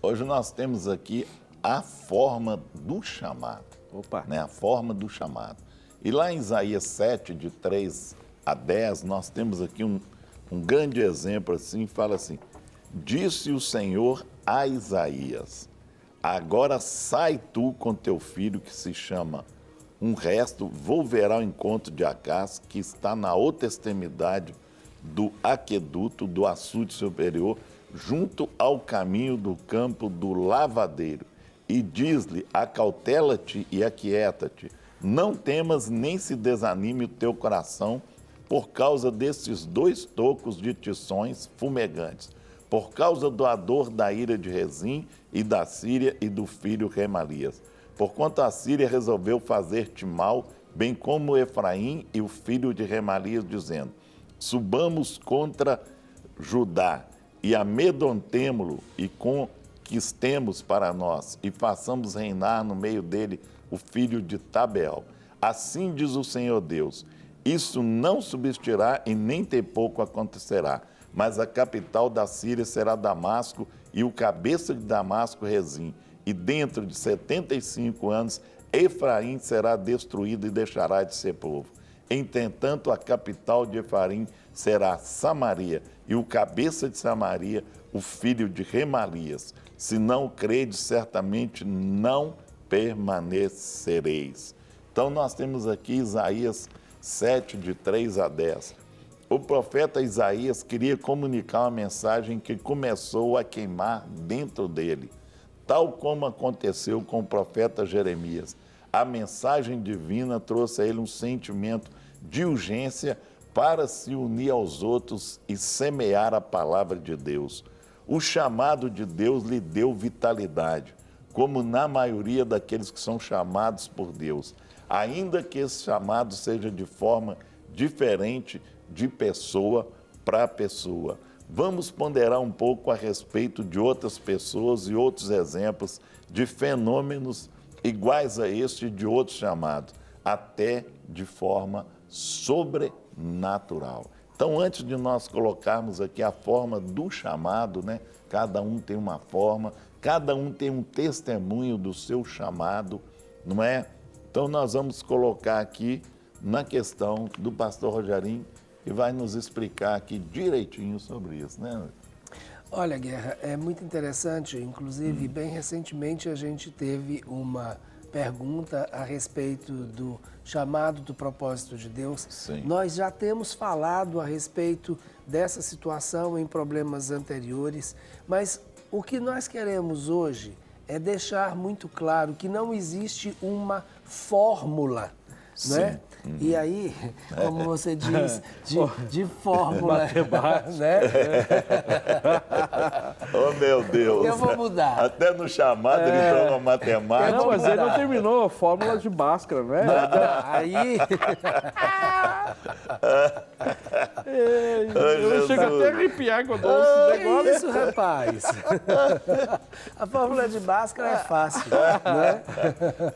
Hoje nós temos aqui a forma do chamado. Opa. Né? A forma do chamado. E lá em Isaías 7, de 3 a 10, nós temos aqui um grande exemplo assim, fala assim: disse o Senhor a Isaías, agora sai tu com teu filho que se chama um resto, vou ver ao encontro de Acás, que está na outra extremidade do aqueduto do açude superior, junto ao caminho do campo do lavadeiro. E diz-lhe, acautela-te e aquieta-te, não temas nem se desanime o teu coração por causa desses 2 tocos de tições fumegantes, por causa do ardor da ira de Rezim e da Síria e do filho Remalias. Porquanto a Síria resolveu fazer-te mal, bem como Efraim e o filho de Remalias, dizendo, subamos contra Judá e amedrontemo-lo e conquistemos para nós e façamos reinar no meio dele o filho de Tabeel. Assim diz o Senhor Deus, isso não subsistirá e nem tem pouco acontecerá, mas a capital da Síria será Damasco e o cabeça de Damasco Rezim. E dentro de 75 anos, Efraim será destruído e deixará de ser povo. Entretanto, a capital de Efraim será Samaria, e o cabeça de Samaria, o filho de Remalias. Se não credes, certamente não permanecereis. Então, nós temos aqui Isaías 7, de 3 a 10. O profeta Isaías queria comunicar uma mensagem que começou a queimar dentro dele, tal como aconteceu com o profeta Jeremias. A mensagem divina trouxe a ele um sentimento de urgência para se unir aos outros e semear a palavra de Deus. O chamado de Deus lhe deu vitalidade, como na maioria daqueles que são chamados por Deus, ainda que esse chamado seja de forma diferente de pessoa para pessoa. Vamos ponderar um pouco a respeito de outras pessoas e outros exemplos de fenômenos iguais a este e de outros chamados, até de forma sobrenatural. Então, antes de nós colocarmos aqui a forma do chamado, né? Cada um tem uma forma, cada um tem um testemunho do seu chamado, não é? Então, nós vamos colocar aqui na questão do pastor Rogerinho, que vai nos explicar aqui direitinho sobre isso, né? Olha, Guerra, é muito interessante, inclusive, bem recentemente a gente teve uma pergunta a respeito do chamado do propósito de Deus. Sim. Nós já temos falado a respeito dessa situação em problemas anteriores, mas o que nós queremos hoje é deixar muito claro que não existe uma fórmula, né? E aí, como você diz, de fórmula, né? Oh, meu Deus! Eu vou mudar. Até no chamado ele entrou na matemática. Não, mas ele não terminou a fórmula de Bhaskara, né? Aí... Eu chego até a arrepiar quando eu ouço esse Que negócio. isso, rapaz? A fórmula de Bhaskara é fácil, né?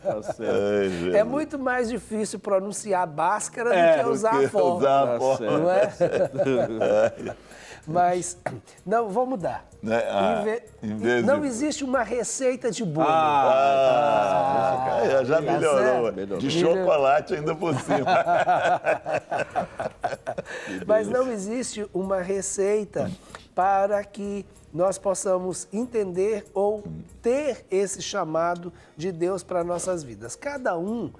Tá certo. Ai, Jesus. É muito mais difícil pronunciar Bhaskara do que usar a fórmula, Usar a Tá fórmula. não é? Mas, não, vou mudar. Né? Em vez Não de- existe uma receita de bolo. Já melhorou. certo. De chocolate ainda por cima. Mas não existe uma receita para que nós possamos entender ou ter esse chamado de Deus para nossas vidas. Cada um,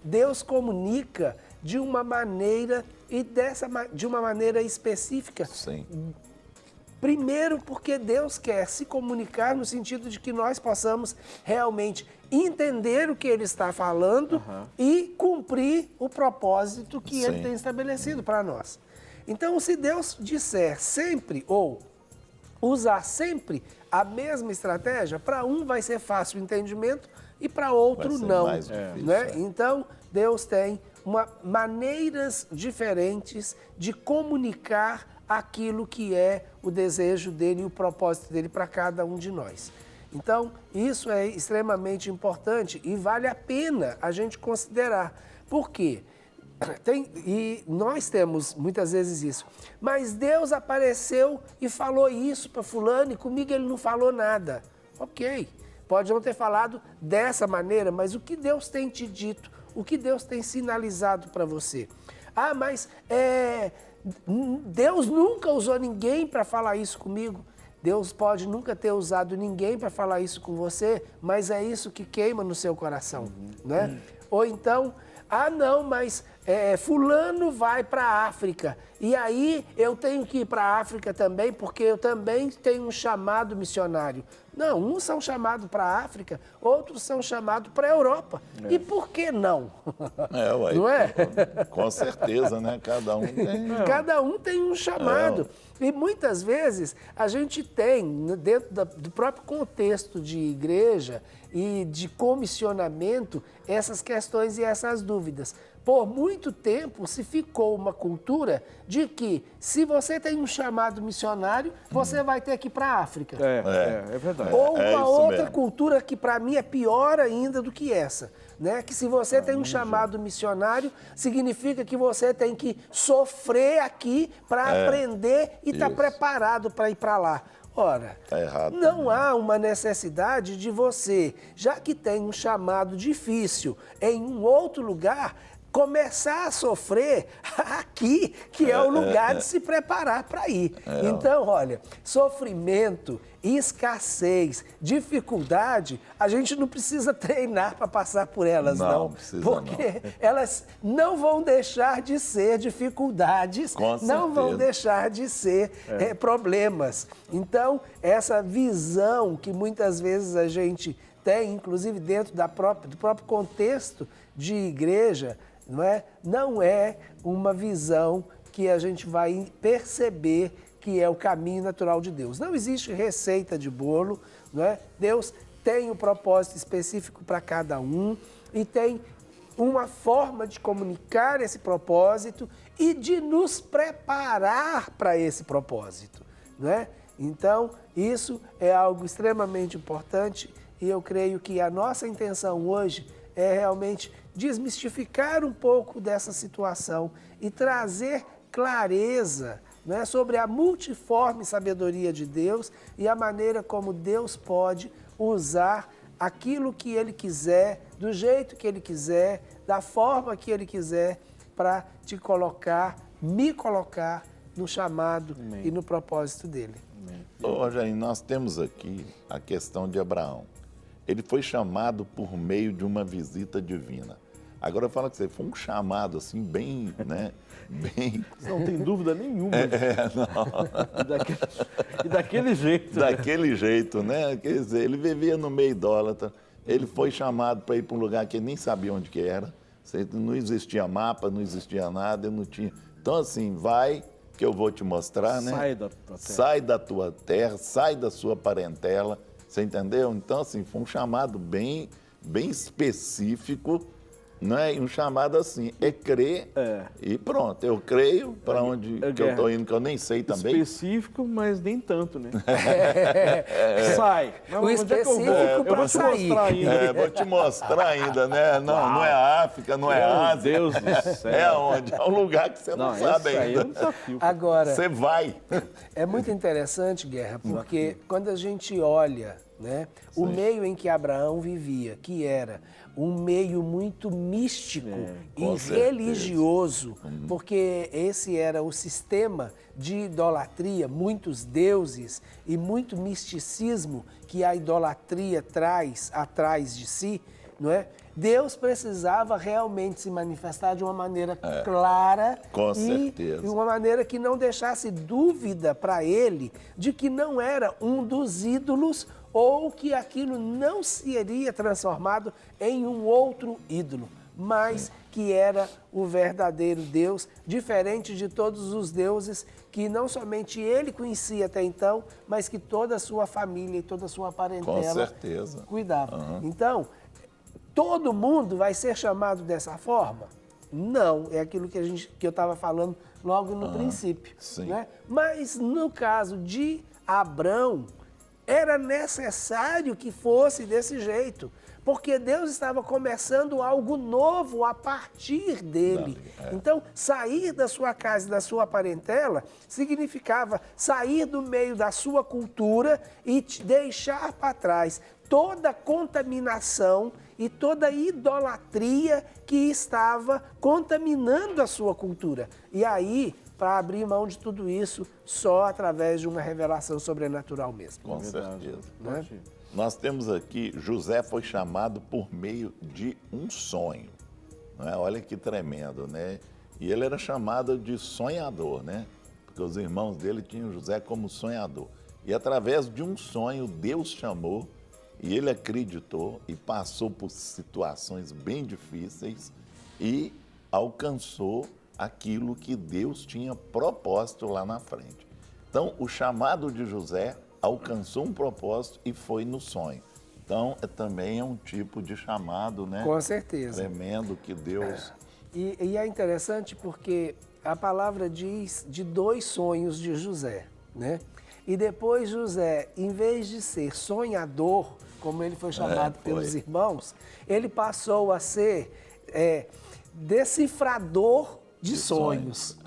Deus comunica de uma maneira e de uma maneira específica. Sim. Primeiro, porque Deus quer se comunicar no sentido de que nós possamos realmente entender o que Ele está falando e cumprir o propósito que Ele Sim. tem estabelecido para nós. Então, se Deus disser sempre ou usar sempre a mesma estratégia, para um vai ser fácil o entendimento e para outro Vai ser não. mais difícil, Né? é. Então, Deus tem maneiras diferentes de comunicar aquilo que é o desejo dele e o propósito dele para cada um de nós. Então, isso é extremamente importante e vale a pena a gente considerar. Por quê? E nós temos muitas vezes isso. Mas Deus apareceu e falou isso para fulano e comigo ele não falou nada. Ok, pode não ter falado dessa maneira, mas o que Deus tem te dito, o que Deus tem sinalizado para você? Ah, mas Deus nunca usou ninguém para falar isso comigo. Deus pode nunca ter usado ninguém para falar isso com você, mas é isso que queima no seu coração, né? Ou então, ah não, mas fulano vai para a África e aí eu tenho que ir para a África também porque eu também tenho um chamado missionário. Não, uns são chamados para a África, outros são chamados para a Europa. E por que não? Ué, Não é? Com certeza, né? Cada um tem. Cada um tem um chamado. E muitas vezes a gente tem, dentro do próprio contexto de igreja e de comissionamento, essas questões e essas dúvidas. Por muito tempo se ficou uma cultura de que se você tem um chamado missionário, você vai ter que ir para a África. É verdade. Ou uma outra mesmo. cultura que para mim é pior ainda do que essa, né? Que se você tem um chamado missionário, significa que você tem que sofrer aqui para aprender e estar isso. preparado para ir para lá. Ora, Tá errado não há uma necessidade de você, já que tem um chamado difícil em um outro lugar, começar a sofrer aqui, que é o lugar de se preparar para ir. Então, olha, sofrimento, escassez, dificuldade, a gente não precisa treinar para passar por elas, não. Precisa, porque elas não vão deixar de ser dificuldades, Com não vão certeza. deixar de ser problemas. Então, essa visão que muitas vezes a gente tem, inclusive dentro do próprio contexto de igreja, não é uma visão que a gente vai perceber que é o caminho natural de Deus. Não existe receita de bolo, Deus tem um propósito específico para cada um e tem uma forma de comunicar esse propósito e de nos preparar para esse propósito, Então, isso é algo extremamente importante e eu creio que a nossa intenção hoje é realmente desmistificar um pouco dessa situação e trazer clareza sobre a multiforme sabedoria de Deus e a maneira como Deus pode usar aquilo que Ele quiser, do jeito que Ele quiser, da forma que Ele quiser, para te colocar, me colocar no chamado e no propósito dEle. Ô, Jair, nós temos aqui a questão de Abraão. Ele foi chamado por meio de uma visita divina. Agora fala que você foi um chamado assim, bem, bem... Não tem dúvida nenhuma. E daquele jeito. Daquele jeito, né? Quer dizer, ele vivia no meio idólatra. Ele foi chamado para ir para um lugar que ele nem sabia onde que era. Não existia mapa, não existia nada, não tinha... Então, assim, vai que eu vou te mostrar, né? Sai da tua terra. Sai da tua terra, sai da sua parentela. Você entendeu? Então, assim, foi um chamado bem específico, E um chamado assim, crer e pronto. Eu creio para onde que eu estou indo, que eu nem sei também. Específico, mas nem tanto, né? Sai. O específico para sair. Mostrar ainda. Vou te mostrar ainda, né? Não é a África, não é a Ásia. Meu Deus do céu. É aonde? É um lugar que você não sabe esse aí é ainda. um desafio. Agora, Você vai. é muito interessante, Guerra, porque quando a gente olha o meio em que Abraão vivia, que era um meio muito místico com e certeza. religioso, porque esse era o sistema de idolatria, muitos deuses e muito misticismo que a idolatria traz atrás de si, Deus precisava realmente se manifestar de uma maneira clara Com e certeza. de uma maneira que não deixasse dúvida para ele de que não era um dos ídolos ou que aquilo não seria transformado em um outro ídolo, mas que era o verdadeiro Deus, diferente de todos os deuses que não somente ele conhecia até então, mas que toda a sua família e toda a sua parentela Com certeza. cuidava. Então, todo mundo vai ser chamado dessa forma? Não, é aquilo que eu estava falando logo no princípio. sim. Mas no caso de Abrão, era necessário que fosse desse jeito, porque Deus estava começando algo novo a partir dele. Então, sair da sua casa e da sua parentela significava sair do meio da sua cultura e deixar para trás toda contaminação e toda idolatria que estava contaminando a sua cultura. E aí, para abrir mão de tudo isso, só através de uma revelação sobrenatural mesmo. Com certeza. Né? Nós temos aqui, José foi chamado por meio de um sonho. Não é? Olha que tremendo, né? E ele era chamado de sonhador, né? Porque os irmãos dele tinham José como sonhador. E através de um sonho, Deus chamou e ele acreditou e passou por situações bem difíceis e alcançou aquilo que Deus tinha propósito lá na frente. Então, o chamado de José alcançou um propósito e foi no sonho. Então, também é um tipo de chamado, né? Com certeza. Tremendo que Deus... E é interessante porque a palavra diz de 2 sonhos de José, né? E depois José, em vez de ser sonhador, como ele foi chamado pelos irmãos, ele passou a ser decifrador de sonhos.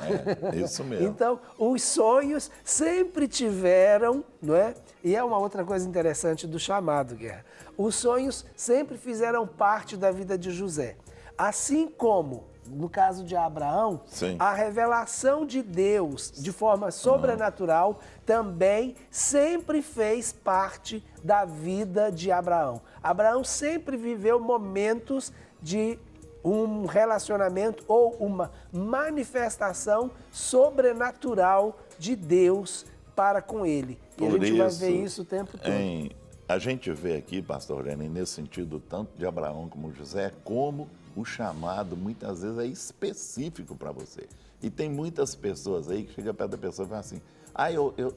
Isso mesmo. Então, os sonhos sempre tiveram, não é? E é uma outra coisa interessante do chamado, Guerra. Os sonhos sempre fizeram parte da vida de José. Assim como, no caso de Abraão, Sim. a revelação de Deus de forma sobrenatural também sempre fez parte da vida de Abraão. Abraão sempre viveu momentos de um relacionamento ou uma manifestação sobrenatural de Deus para com ele. E a gente vai ver isso o tempo todo. A gente vê aqui, pastor Renan, nesse sentido, tanto de Abraão como de José, como o chamado muitas vezes é específico para você. E tem muitas pessoas aí que chegam perto da pessoa e falam assim,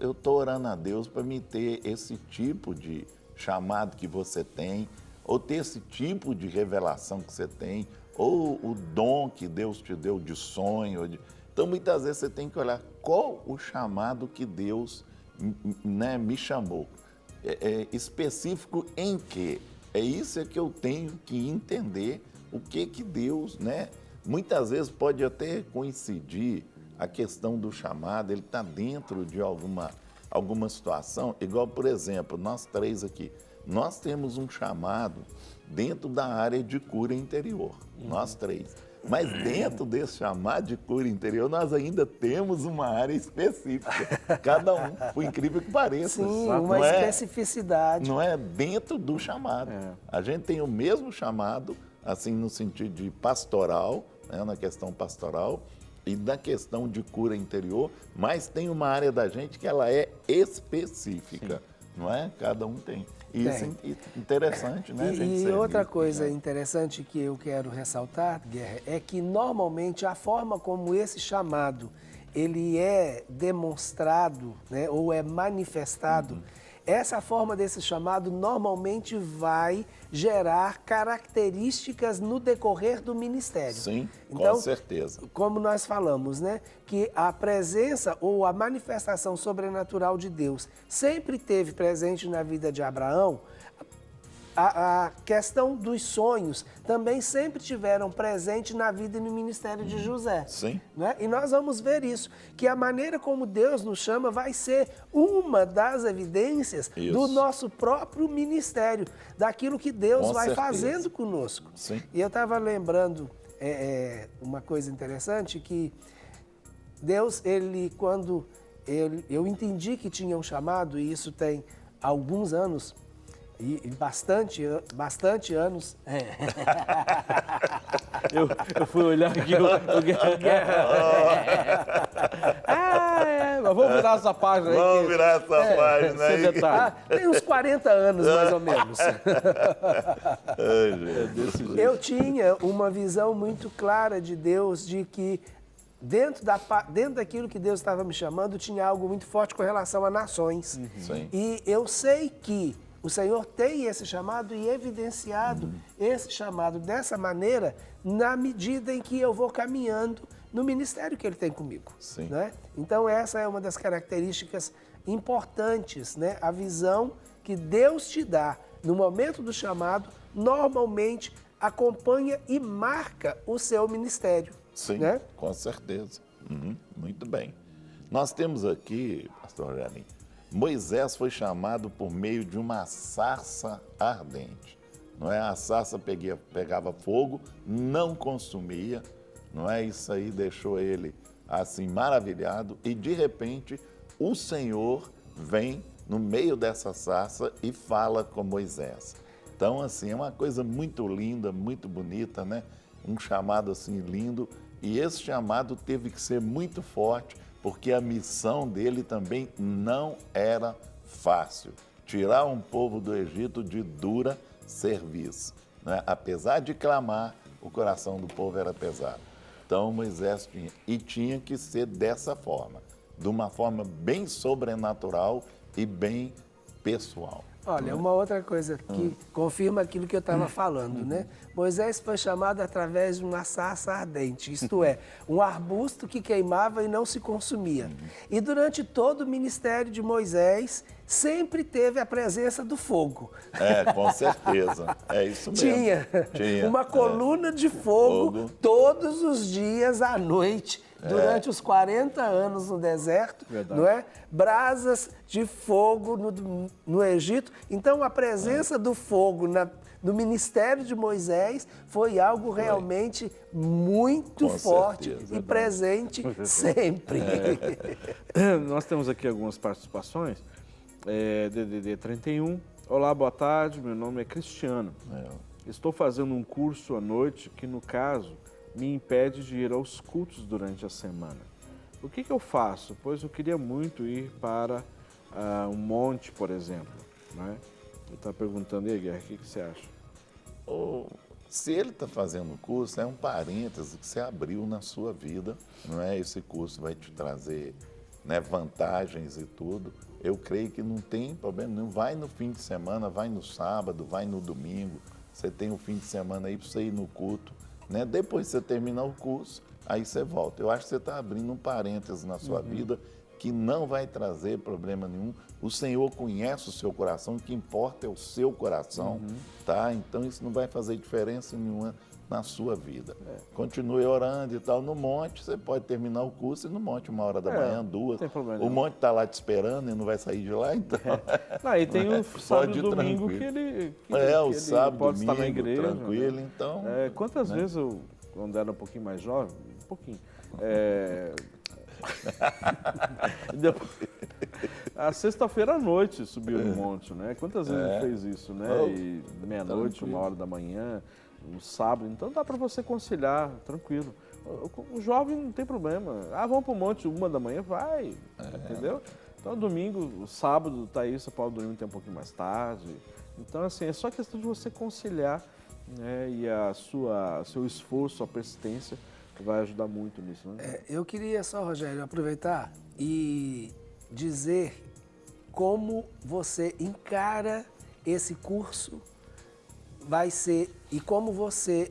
eu estou orando a Deus para me ter esse tipo de chamado que você tem, ou ter esse tipo de revelação que você tem, ou o dom que Deus te deu de sonho. Então, muitas vezes você tem que olhar qual o chamado que Deus me chamou. Específico em quê? É isso que eu tenho que entender o que Deus, muitas vezes pode até coincidir a questão do chamado, ele está dentro de alguma situação, igual, por exemplo, nós 3 aqui, nós temos um chamado dentro da área de cura interior, nós 3. Mas dentro desse chamado de cura interior, nós ainda temos uma área específica, cada um, por incrível que pareça. Sim, uma especificidade. Não é dentro do chamado. A gente tem o mesmo chamado, assim, no sentido de pastoral, na questão pastoral, e na questão de cura interior, mas tem uma área da gente que ela é específica, não é? Cada um tem. Isso é interessante, né? E outra coisa interessante que eu quero ressaltar, Guerra, é que normalmente a forma como esse chamado ele é demonstrado, ou é manifestado, essa forma desse chamado normalmente vai gerar características no decorrer do ministério. Sim, então, com certeza. Como nós falamos, que a presença ou a manifestação sobrenatural de Deus sempre teve presente na vida de Abraão, a questão dos sonhos também sempre tiveram presente na vida e no ministério de José. Sim. E nós vamos ver isso, que a maneira como Deus nos chama vai ser uma das evidências do nosso próprio ministério, daquilo que Deus vai fazendo conosco. Sim. E eu estava lembrando uma coisa interessante, que Deus, quando eu entendi que tinha um chamado, e isso tem alguns anos, e bastante anos. Eu fui olhar aqui mas vamos virar essa página aí. Vamos virar essa página aí. Tem uns 40 anos, mais ou menos. Eu tinha uma visão muito clara de Deus, de que dentro daquilo que Deus estava me chamando, tinha algo muito forte com relação a nações. Sim. E eu sei que o Senhor tem esse chamado e evidenciado esse chamado dessa maneira na medida em que eu vou caminhando no ministério que Ele tem comigo. Então, essa é uma das características importantes, a visão que Deus te dá no momento do chamado, normalmente acompanha e marca o seu ministério. Sim, né? com certeza. Muito bem. Nós temos aqui, pastor Aurélio, Moisés foi chamado por meio de uma sarça ardente. Não é? A sarça pegava fogo, não consumia, não é? Isso aí deixou ele assim maravilhado e de repente o Senhor vem no meio dessa sarça e fala com Moisés. Então, assim, é uma coisa muito linda, muito bonita, né? Um chamado assim lindo. E esse chamado teve que ser muito forte, porque a missão dele também não era fácil. Tirar um povo do Egito de dura serviço, né? Apesar de clamar, o coração do povo era pesado. Então, Moisés tinha que ser dessa forma, de uma forma bem sobrenatural e bem pessoal. Olha, uma outra coisa que confirma aquilo que eu estava falando, né? Moisés foi chamado através de uma sarça ardente, isto é, um arbusto que queimava e não se consumia. E durante todo o ministério de Moisés, sempre teve a presença do fogo. Com certeza. É isso mesmo. Tinha uma coluna de fogo todos os dias à noite, durante os 40 anos no deserto, não é? Brasas de fogo no Egito. Então, a presença do fogo no ministério de Moisés foi algo realmente muito forte e presente sempre. Nós temos aqui algumas participações. DDD 31. Olá, boa tarde, meu nome é Cristiano. Estou fazendo um curso à noite que, no caso, me impede de ir aos cultos durante a semana. O que eu faço? Pois eu queria muito ir para um monte, por exemplo. Né? Ele está perguntando aí, Guerra, o que você acha? Se ele está fazendo o curso, é um parêntese que você abriu na sua vida, não é? Esse curso vai te trazer, né, vantagens e tudo. Eu creio que não tem problema nenhum. Vai no fim de semana, vai no sábado, vai no domingo. Você tem um fim de semana aí para você ir no culto, né? Depois que você terminar o curso, aí você volta. Eu acho que você está abrindo um parêntese na sua vida que não vai trazer problema nenhum. O Senhor conhece o seu coração, o que importa é o seu coração, tá? Então isso não vai fazer diferença nenhuma na sua vida. Continue orando e tal. No monte, você pode terminar o curso e no monte, 1h da manhã, 2. Não tem problema O monte está lá te esperando e não vai sair de lá, então... Aí tem o sábado e domingo que ele o sábado, pode domingo, estar na igreja. tranquilo, né? então... Quantas vezes eu, quando era um pouquinho mais jovem, um pouquinho... A sexta-feira à noite subiu no monte, né? Quantas vezes ele fez isso, né? E meia-noite, 1h da manhã, no sábado. Então dá para você conciliar, tranquilo. O jovem não tem problema. Vamos para o monte 1h da manhã, vai, entendeu? Então domingo, o sábado, tá aí, você pode dormir um pouquinho mais tarde. Então, assim, é só questão de você conciliar, né? E seu esforço, a persistência vai ajudar muito nisso, né? Eu queria só, Rogério, aproveitar e dizer como você encara esse curso vai ser e como você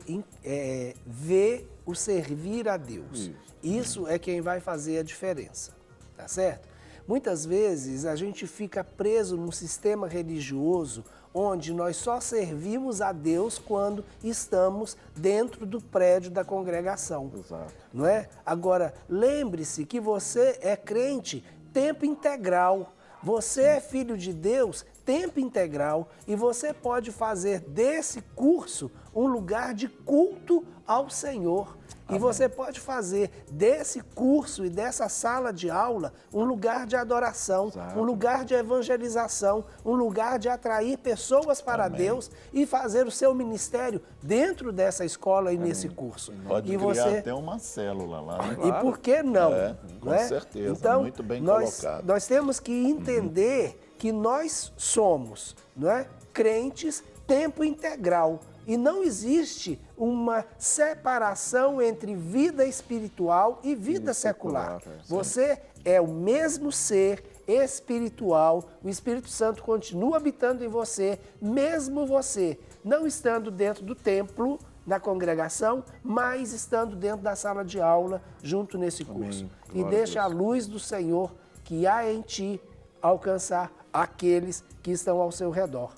vê o servir a Deus. Isso é quem vai fazer a diferença, tá certo? Muitas vezes a gente fica preso num sistema religioso onde nós só servimos a Deus quando estamos dentro do prédio da congregação. Exato. Não é? Agora, lembre-se que você é crente tempo integral. Você é filho de Deus tempo integral e você pode fazer desse curso um lugar de culto ao Senhor. E você pode fazer desse curso e dessa sala de aula um lugar de adoração, um lugar de evangelização, um lugar de atrair pessoas para Deus e fazer o seu ministério dentro dessa escola e nesse curso. Pode e criar até uma célula lá, né? E por que não? Com certeza, então, muito bem colocado. Nós temos que entender que nós somos, não é, crentes tempo integral. E não existe uma separação entre vida espiritual e vida secular. Você é o mesmo ser espiritual, o Espírito Santo continua habitando em você, mesmo você não estando dentro do templo, na congregação, mas estando dentro da sala de aula, junto nesse curso. E deixa a luz do Senhor que há em ti alcançar aqueles que estão ao seu redor.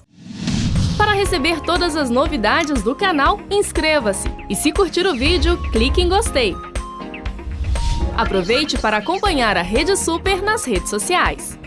Para receber todas as novidades do canal, inscreva-se e, se curtir o vídeo, clique em gostei. Aproveite para acompanhar a Rede Super nas redes sociais.